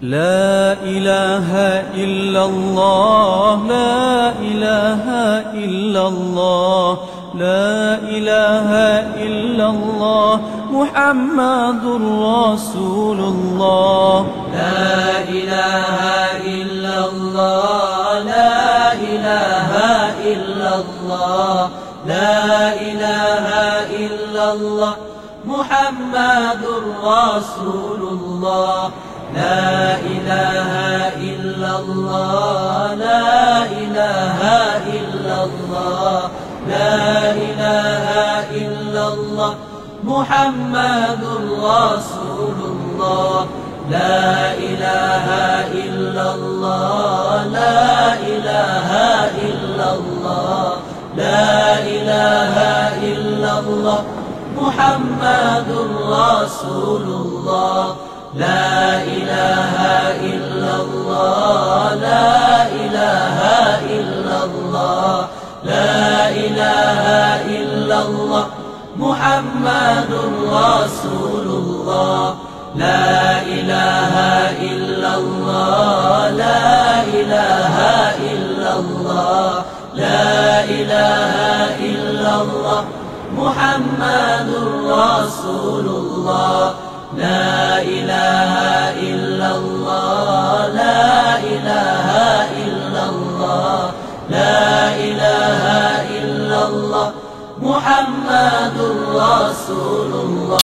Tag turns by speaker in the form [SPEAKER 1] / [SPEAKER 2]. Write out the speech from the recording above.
[SPEAKER 1] لا إله إلا الله لا إله إلا الله لا إله إلا الله محمد رسول الله
[SPEAKER 2] لا إله إلا الله لا إله إلا الله لا إله إلا الله محمد رسول الله لا إله إلا الله لا إله إلا الله لا إله إلا الله محمد رسول الله لا إله إلا الله لا إله إلا الله لا إله إلا الله محمد رسول الله لا إله إلا الله لا إله إلا الله لا إله إلا الله محمد رسول الله لا إله إلا الله لا إله إلا الله لا إله إلا الله محمد رسول الله لا إله إلا الله لا إله إلا الله لا إله إلا الله محمد رسول